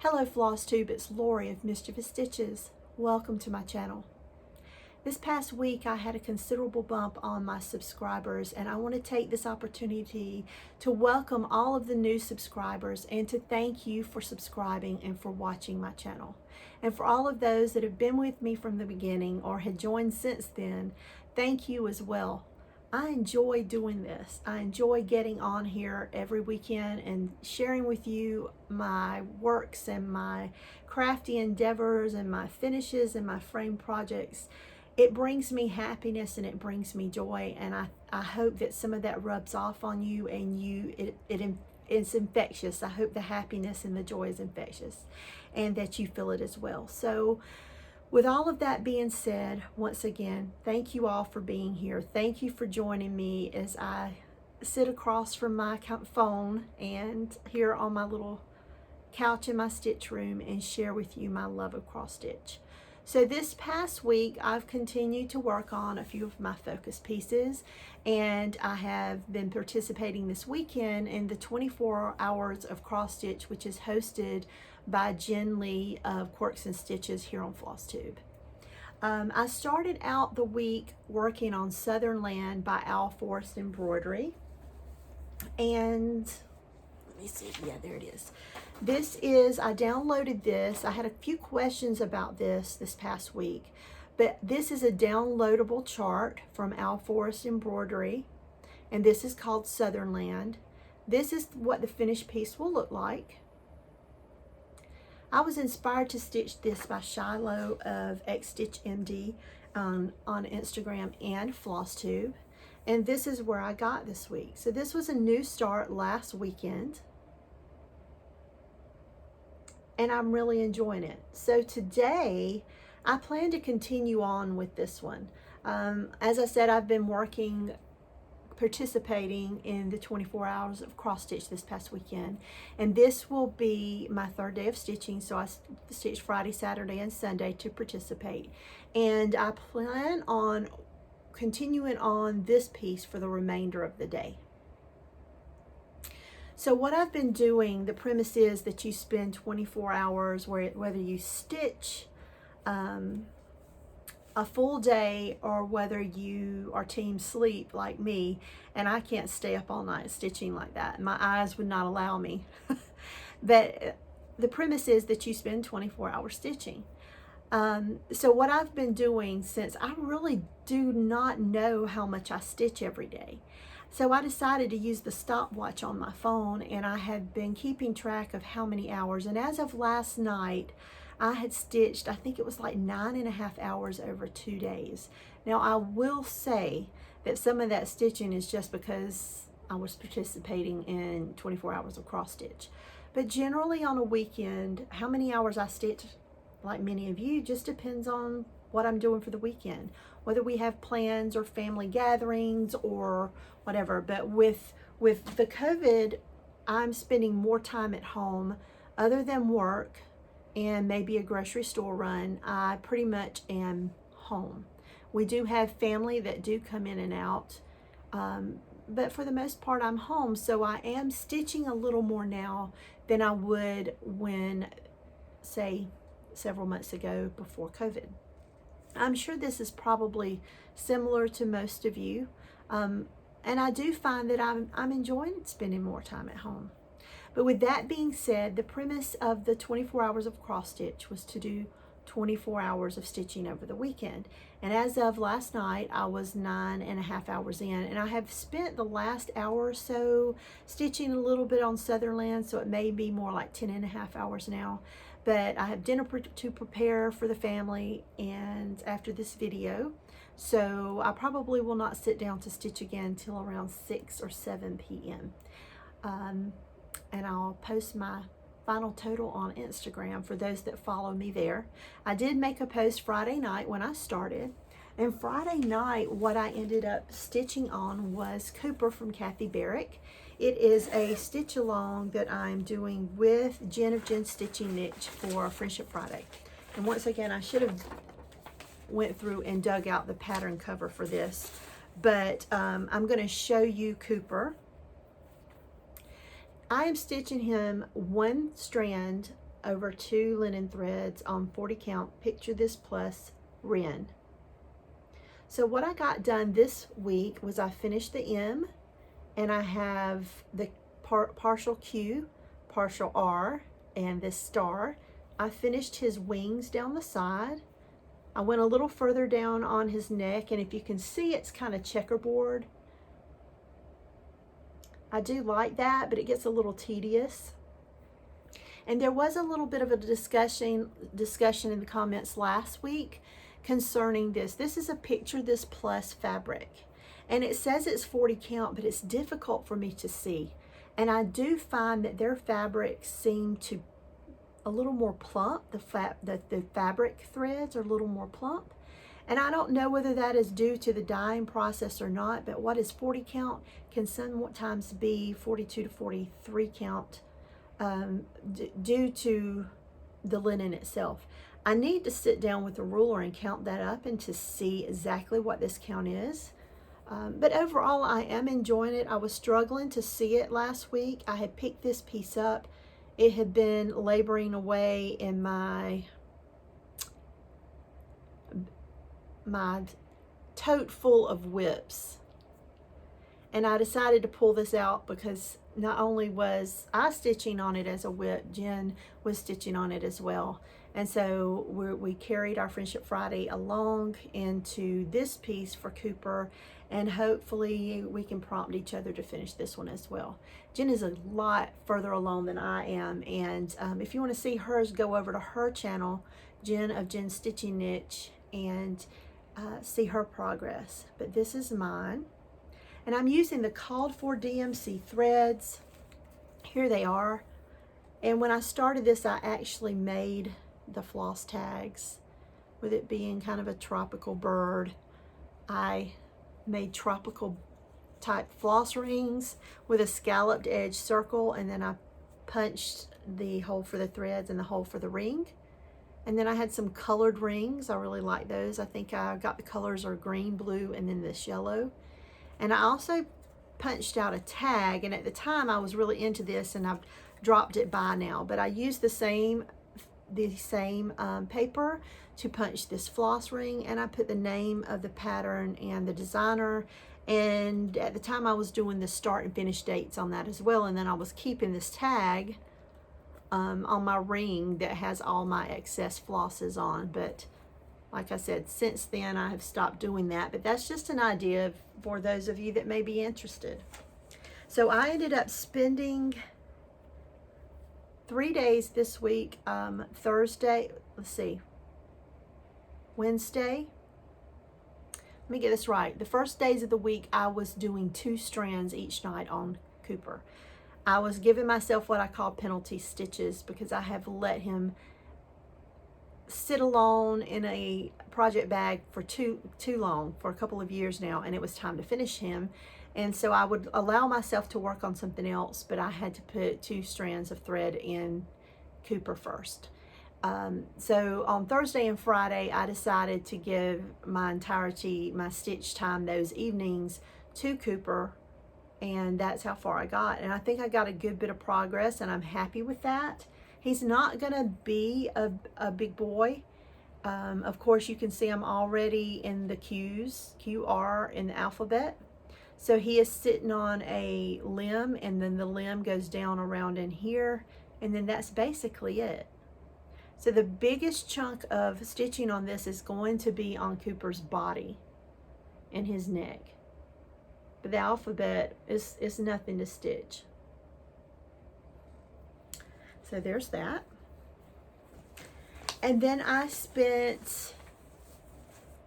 Hello Flosstube, it's Lori of Mischievous Stitches. Welcome to my channel. This past week I had a considerable bump on my subscribers, and I want to take this opportunity to welcome all of the new subscribers and to thank you for subscribing and for watching my channel. And for all of those that have been with me from the beginning or had joined since then, thank you as well. I enjoy doing this. I enjoy getting on here every weekend and sharing with you my works and my crafty endeavors and my finishes and my frame projects. It brings me happiness and it brings me joy, and I hope that some of that rubs off on you and it's infectious. I hope the happiness and the joy is infectious and that you feel it as well. So with all of that being said, once again, thank you all for being here. Thank you for joining me as I sit across from my phone and here on my little couch in my stitch room and share with you my love of cross stitch. So this past week, I've continued to work on a few of my focus pieces, and I have been participating this weekend in the 24 hours of cross stitch, which is hosted by Jen Lee of Quirks and Stitches here on Flosstube. I started out the week working on Southern Land by Owl Forest Embroidery, and let me see, yeah, there it is. I downloaded this. I had a few questions about this past week, but this is a downloadable chart from Owl Forest Embroidery, and this is called Southern Land. This is what the finished piece will look like. I was inspired to stitch this by Shiloh of X Stitch MD on Instagram and Flosstube, and this is where I got this week. So this was a new start last weekend, and I'm really enjoying it. So today I plan to continue on with this one. As I said, I've been participating in the 24 hours of cross stitch this past weekend, and this will be my third day of stitching. So I stitched Friday, Saturday, and Sunday to participate, and I plan on continuing on this piece for the remainder of the day. So what I've been doing, the premise is that you spend 24 hours whether you stitch a full day or whether you are team sleep like me, and I can't stay up all night stitching like that. My eyes would not allow me. But the premise is that you spend 24 hours stitching. So what I've been doing, since I really do not know how much I stitch every day, so I decided to use the stopwatch on my phone, and I have been keeping track of how many hours. And as of last night, I had stitched, I think it was like 9.5 hours over 2 days. Now I will say that some of that stitching is just because I was participating in 24 hours of cross stitch. But generally on a weekend, how many hours I stitch, like many of you, just depends on what I'm doing for the weekend, whether we have plans or family gatherings or whatever. But with the COVID, I'm spending more time at home. Other than work and maybe a grocery store run, I pretty much am home. We do have family that do come in and out, but for the most part I'm home. So I am stitching a little more now than I would when, say, several months ago before COVID. I'm sure this is probably similar to most of you, and I do find that I'm enjoying spending more time at home. But with that being said, the premise of the 24 hours of cross stitch was to do 24 hours of stitching over the weekend. And as of last night, I was 9.5 hours in, and I have spent the last hour or so stitching a little bit on Southern Land, so it may be more like 10.5 hours now. But I have dinner to prepare for the family and after this video, so I probably will not sit down to stitch again until around 6 or 7 p.m. And I'll post my final total on Instagram for those that follow me there. I did make a post Friday night when I started, and Friday night what I ended up stitching on was Cooper from Kathy Barrick. It is a stitch along that I'm doing with Jen of Jen's Stitching Niche for Friendship Friday. And once again, I should have went through and dug out the pattern cover for this, but I'm going to show you Cooper. I am stitching him one strand over 2 linen threads on 40 count Picture This Plus Wren. So what I got done this week was I finished the M, and I have the partial Q, partial R, and this star. I finished his wings down the side. I went a little further down on his neck, and if you can see, it's kind of checkerboard. I do like that, but it gets a little tedious. And there was a little bit of a discussion in the comments last week concerning this. This is a Picture This Plus fabric, and it says it's 40 count, but it's difficult for me to see. And I do find that their fabrics seem to a little more plump. The fabric threads are a little more plump. And I don't know whether that is due to the dyeing process or not, but what is 40 count can sometimes be 42 to 43 count due to the linen itself. I need to sit down with a ruler and count that up and to see exactly what this count is. But overall, I am enjoying it. I was struggling to see it last week. I had picked this piece up. It had been laboring away in my tote full of whips. And I decided to pull this out because not only was I stitching on it as a whip, Jen was stitching on it as well. And so we carried our Friendship Friday along into this piece for Cooper, and hopefully we can prompt each other to finish this one as well. Jen is a lot further along than I am, and if you want to see hers, go over to her channel, Jen of Jen's Stitching Niche, and see her progress. But this is mine, and I'm using the called for DMC threads. Here they are. And when I started this, I actually made the floss tags. With it being kind of a tropical bird, I made tropical type floss rings with a scalloped edge circle, and then I punched the hole for the threads and the hole for the ring. And then I had some colored rings. I really like those. I think I got the colors are green, blue, and then this yellow. And I also punched out a tag, and at the time I was really into this, and I've dropped it by now, but I used the same paper to punch this floss ring, and I put the name of the pattern and the designer, and at the time I was doing the start and finish dates on that as well, and then I was keeping this tag on my ring that has all my excess flosses on. But like I said, since then I have stopped doing that, but that's just an idea for those of you that may be interested. So I ended up spending 3 days this week, Wednesday. Let me get this right. The first days of the week, I was doing 2 strands each night on Cooper. I was giving myself what I call penalty stitches because I have let him sit alone in a project bag for too long, for a couple of years now, and it was time to finish him. And so I would allow myself to work on something else, but I had to put 2 strands of thread in Cooper first. So on Thursday and Friday, I decided to give my stitch time those evenings to Cooper, and that's how far I got. And I think I got a good bit of progress, and I'm happy with that. He's not gonna be a big boy. Of course, you can see I'm already in the Q's, QR in the alphabet. So he is sitting on a limb, and then the limb goes down around in here, and then that's basically it. So the biggest chunk of stitching on this is going to be on Cooper's body and his neck. But the alphabet is nothing to stitch. So there's that. And then I spent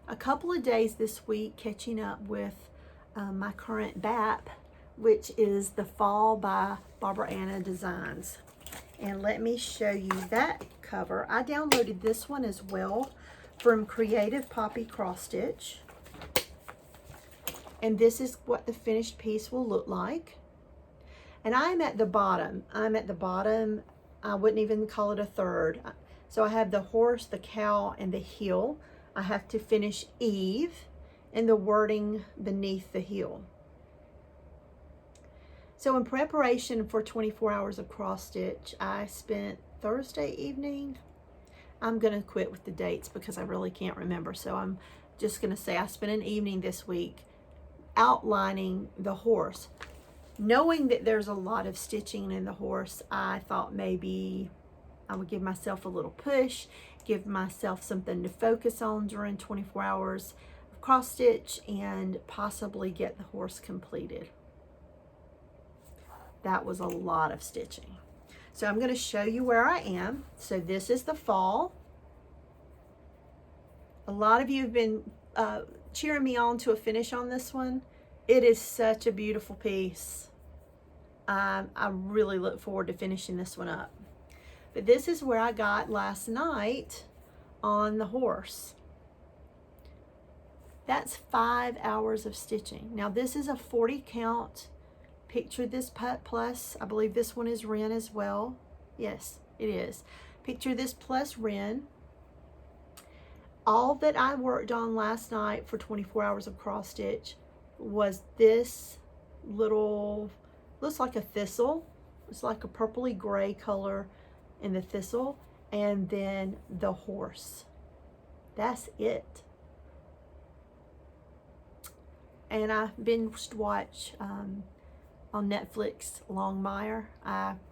a couple of days this week catching up with my current BAP, which is The Fall by Barbara Anna Designs. And let me show you that cover. I downloaded this one as well from Creative Poppy Cross Stitch. And this is what the finished piece will look like. And I'm at the bottom. I wouldn't even call it a third. So I have the horse, the cow, and the heel. I have to finish Eve and the wording beneath the heel. So in preparation for 24 hours of cross stitch, I spent Thursday evening. I'm going to quit with the dates because I really can't remember. So I'm just going to say I spent an evening this week outlining the horse. Knowing that there's a lot of stitching in the horse, I thought maybe I would give myself a little push, give myself something to focus on during 24 hours of cross stitch, and possibly get the horse completed. That was a lot of stitching. So I'm going to show you where I am. So this is the fall. A lot of you have been cheering me on to a finish on this one. It is such a beautiful piece. I really look forward to finishing this one up. But this is where I got last night on the horse. That's 5 hours of stitching. Now this is a 40 count. Picture this Putt Plus. I believe this one is Wren as well. Yes, it is. Picture this plus Wren. All that I worked on last night for 24 hours of cross stitch was this little, looks like a thistle. It's like a purpley gray color in the thistle, and then the horse. That's it. And I binge watch on Netflix Longmire.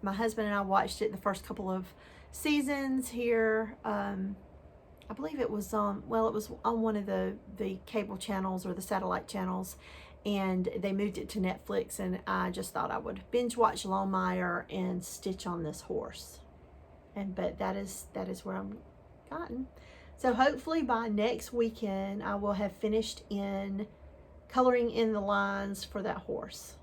My husband and I watched it the first couple of seasons here. I believe it was on, well, it was on one of the cable channels or the satellite channels, and they moved it to Netflix, and I just thought I would binge watch Longmire and stitch on this horse. But that is where I'm gotten. So hopefully by next weekend I will have finished in coloring in the lines for that horse.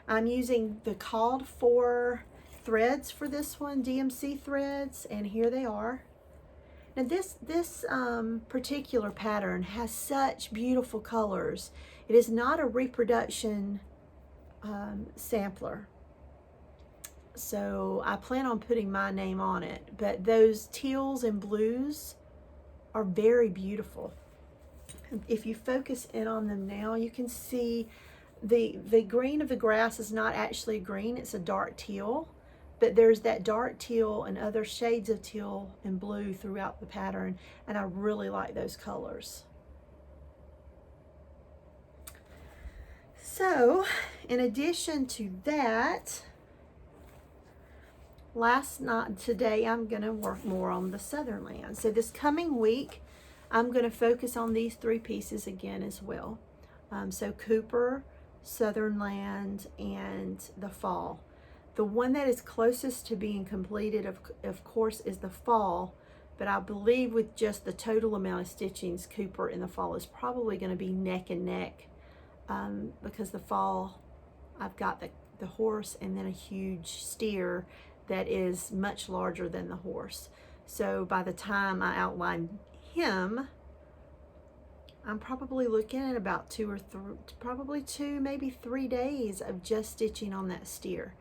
I'm using the called for threads for this one, DMC threads, and here they are. Now this particular pattern has such beautiful colors. It is not a reproduction sampler, so I plan on putting my name on it, but those teals and blues are very beautiful. If you focus in on them now, you can see the green of the grass is not actually green, it's a dark teal, but there's that dark teal and other shades of teal and blue throughout the pattern, and I really like those colors. So in addition to that, today I'm going to work more on the Southern Land. So this coming week I'm going to focus on these 3 pieces again as well. So Cooper, Southern Land, and the Fall. The one that is closest to being completed, of course, is the Fall, but I believe with just the total amount of stitchings, Cooper and the Fall is probably going to be neck and neck, because the Fall, I've got the horse and then a huge steer that is much larger than the horse. So by the time I outline him, I'm probably looking at about 2 or 3, probably 2, maybe 3 days of just stitching on that steer.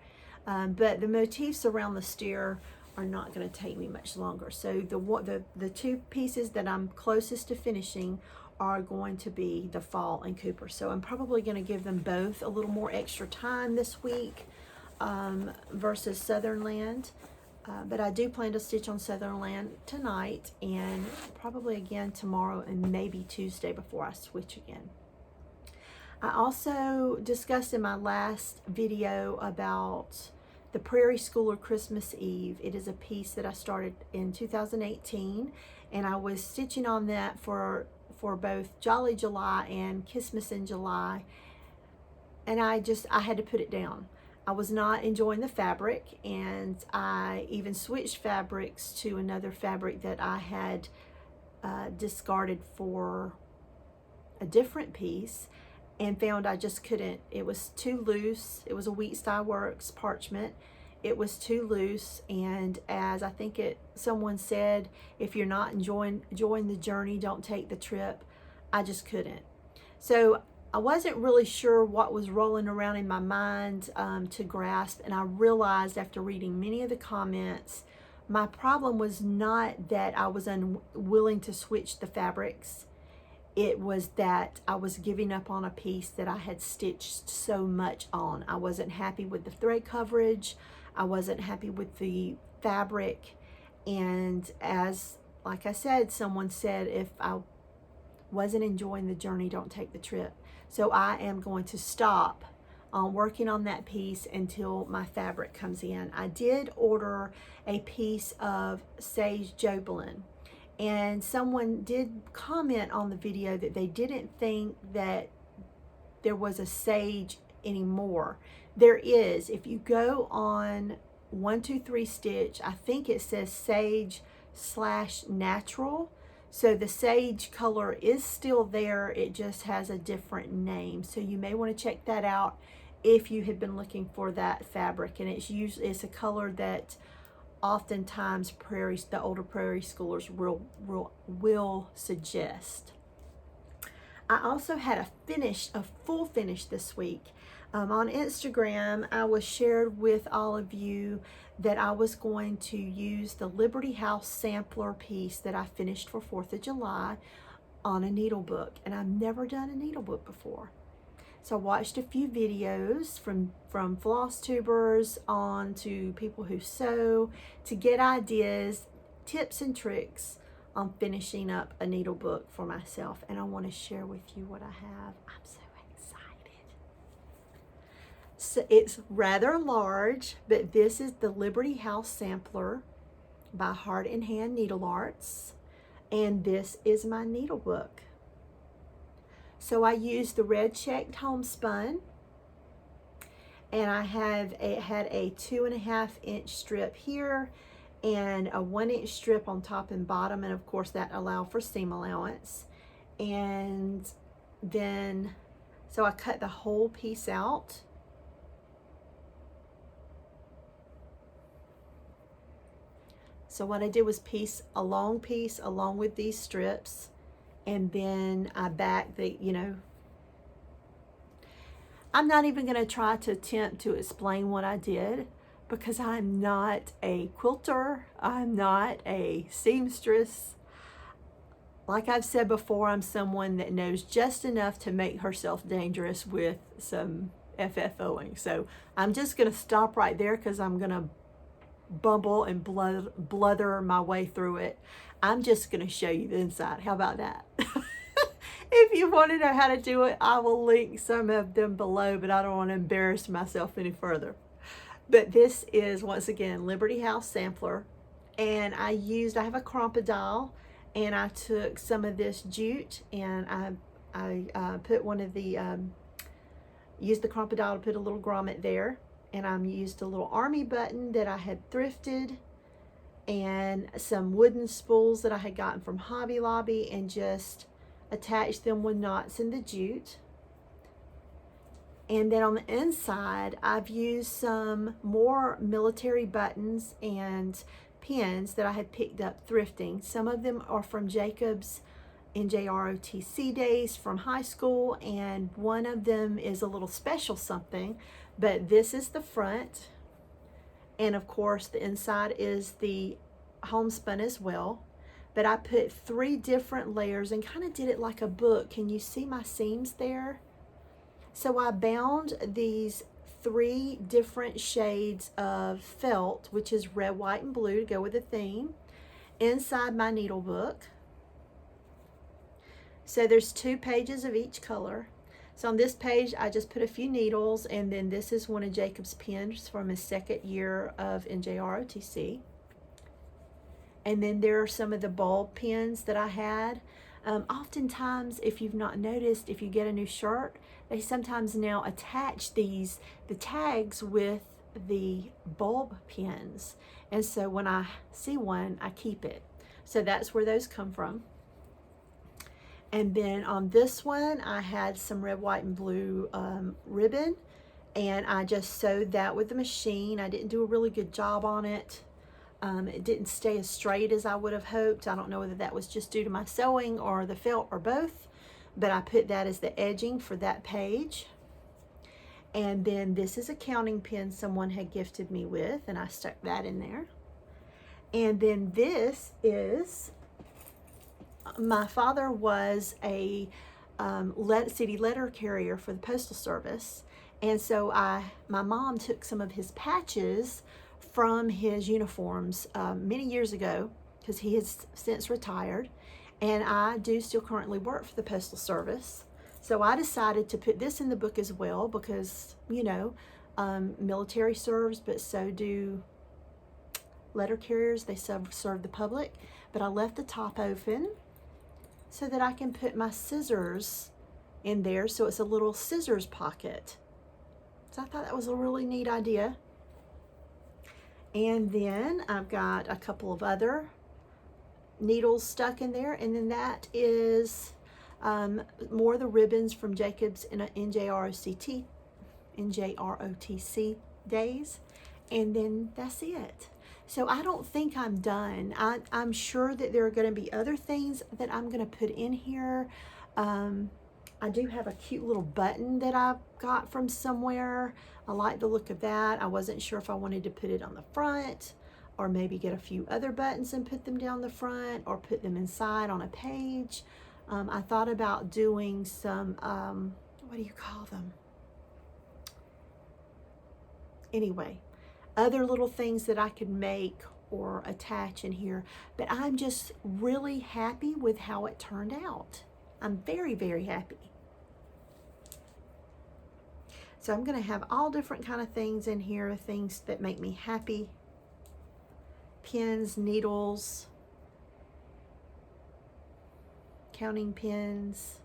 But the motifs around the steer are not going to take me much longer. So the 2 pieces that I'm closest to finishing are going to be the Fall and Cooper. So I'm probably going to give them both a little more extra time this week versus Southern Land. But I do plan to stitch on Southern Land tonight, and probably again tomorrow and maybe Tuesday before I switch again. I also discussed in my last video about the Prairie Schooler Christmas Eve. It is a piece that I started in 2018, and I was stitching on that for both Jolly July and Christmas in July, and I had to put it down. I was not enjoying the fabric, and I even switched fabrics to another fabric that I had discarded for a different piece, and found I just couldn't. It was too loose. It was a Wheat Style Works parchment. It was too loose, and as I think someone said, if you're not enjoying the journey, don't take the trip. I just couldn't. So I wasn't really sure what was rolling around in my mind to grasp, and I realized after reading many of the comments, my problem was not that I was unwilling to switch the fabrics. it was that I was giving up on a piece that I had stitched so much on. I wasn't happy with the thread coverage. I wasn't happy with the fabric. And like I said, someone said, if I wasn't enjoying the journey, don't take the trip. So I am going to stop working on that piece until my fabric comes in. I did order a piece of sage jobelin, and someone did comment on the video that they didn't think that there was a sage anymore. There is. If you go on 123 Stitch, I think it says sage/natural. So the sage color is still there, it just has a different name. So you may want to check that out if you had been looking for that fabric. And it's a color that oftentimes the older prairie schoolers will suggest. I also had a full finish this week. On Instagram, I was shared with all of you that I was going to use the Liberty House sampler piece that I finished for 4th of July on a needlebook, and I've never done a needlebook before. So I watched a few videos from Flosstubers on to people who sew to get ideas, tips and tricks on finishing up a needlebook for myself, and I want to share with you what I have. I'm so excited. So it's rather large, but this is the Liberty House sampler by Heart and Hand Needle Arts, and this is my needlebook. So I used the red checked homespun, and it had a 2.5 inch strip here and a 1 inch strip on top and bottom, and of course that allowed for seam allowance. And then so I cut the whole piece out. So what I did was piece a long piece along with these strips, and then I backed the, I'm not even going to try to attempt to explain what I did, because I'm not a quilter, I'm not a seamstress. Like I've said before, I'm someone that knows just enough to make herself dangerous with some FFOing. So I'm just going to stop right there, because I'm going to bumble and bluther my way through it. I'm just going to show you the inside. How about that? If you want to know how to do it, I will link some of them below, but I don't want to embarrass myself any further. But this is, once again, Liberty House sampler, and I have a crocodile, and I took some of this jute, and I put one of the used the crocodile to put a little grommet there, and I used a little army button that I had thrifted, and some wooden spools that I had gotten from Hobby Lobby, and just attached them with knots in the jute. And then on the inside, I've used some more military buttons and pins that I had picked up thrifting. Some of them are from Jacob's NJROTC days from high school, and one of them is a little special something, but this is the front. And of course, the inside is the homespun as well. But I put 3 different layers and kind of did it like a book. Can you see my seams there? So I bound these 3 different shades of felt, which is red, white, and blue to go with the theme, inside my needle book. So there's 2 pages of each color. So on this page, I just put a few needles, and then this is one of Jacob's pins from his 2nd year of NJROTC. And then there are some of the bulb pins that I had. Oftentimes, if you've not noticed, if you get a new shirt, they sometimes now attach the tags with the bulb pins. And so when I see one, I keep it. So that's where those come from. And then on this one, I had some red, white, and blue ribbon, and I just sewed that with the machine. I didn't do a really good job on it. It didn't stay as straight as I would have hoped. I don't know whether that was just due to my sewing or the felt or both, but I put that as the edging for that page. And then this is a counting pin someone had gifted me with, and I stuck that in there. And then this is my father was a city letter carrier for the Postal Service, and so my mom took some of his patches from his uniforms many years ago, because he has since retired, and I do still currently work for the Postal Service. So I decided to put this in the book as well, because, you know, military serves, but so do letter carriers. They serve the public. But I left the top open so that I can put my scissors in there, so it's a little scissors pocket. So I thought that was a really neat idea. And then I've got a couple of other needles stuck in there, and then that is more of the ribbons from Jacob's NJROTC days, and then that's it. So I don't think I'm done. I'm sure that there are going to be other things that I'm going to put in here. I do have a cute little button that I got from somewhere. I like the look of that. I wasn't sure if I wanted to put it on the front, or maybe get a few other buttons and put them down the front, or put them inside on a page. I thought about doing some, what do you call them? Anyway, other little things that I could make or attach in here, but I'm just really happy with how it turned out. I'm very, very happy. So I'm going to have all different kind of things in here, things that make me happy. Pins, needles, counting pins.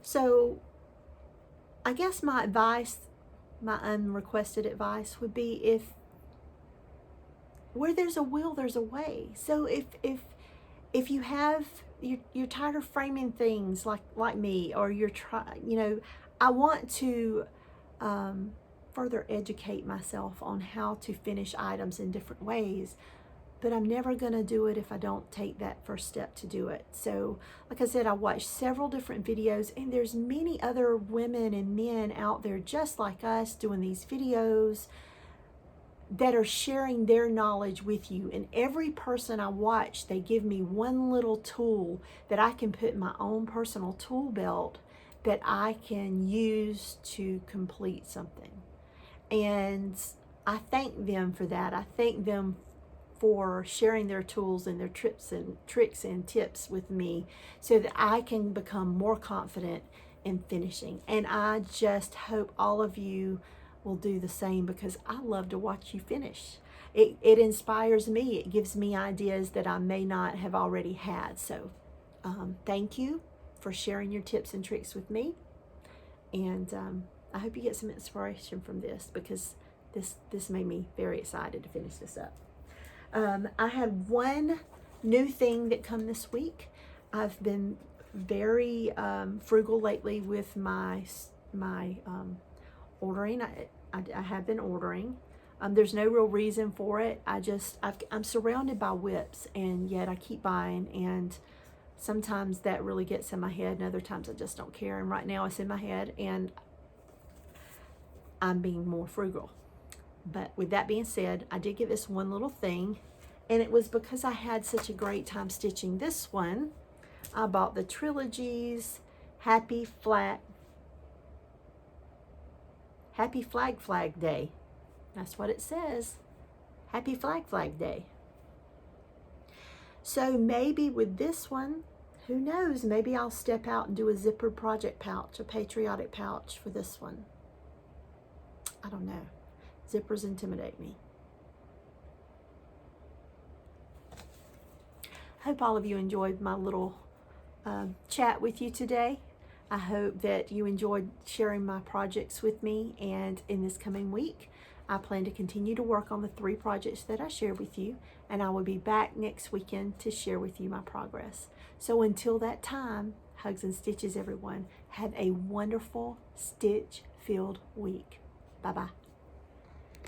So I guess my advice, my unrequested advice, would be, if where there's a will, there's a way. So if you have, you're tired of framing things like me, or you're trying, you know, I want to further educate myself on how to finish items in different ways, but I'm never going to do it if I don't take that first step to do it. So like I said, I watched several different videos, and there's many other women and men out there just like us doing these videos that are sharing their knowledge with you. And every person I watch, they give me one little tool that I can put in my own personal tool belt that I can use to complete something. And I thank them for that. I thank them for sharing their tools and their tricks and tips with me, so that I can become more confident in finishing. And I just hope all of you will do the same, because I love to watch you finish. It inspires me. It gives me ideas that I may not have already had. So thank you for sharing your tips and tricks with me. And I hope you get some inspiration from this, because this made me very excited to finish this up. I had one new thing that come this week. I've been very frugal lately with my ordering. I have been ordering. There's no real reason for it. I'm surrounded by whips, and yet I keep buying, and sometimes that really gets in my head, and other times I just don't care. And right now it's in my head, and I'm being more frugal. But with that being said, I did get this one little thing, and it was because I had such a great time stitching this one. I bought the Trilogy's Happy Flag Day. That's what it says. Happy Flag Day. So maybe with this one, who knows, maybe I'll step out and do a zippered project pouch, a patriotic pouch for this one. I don't know. Zippers intimidate me. Hope all of you enjoyed my little chat with you today. I hope that you enjoyed sharing my projects with me, and in this coming week, I plan to continue to work on the 3 projects that I shared with you, and I will be back next weekend to share with you my progress. So until that time, hugs and stitches, everyone. Have a wonderful stitch-filled week. Bye-bye.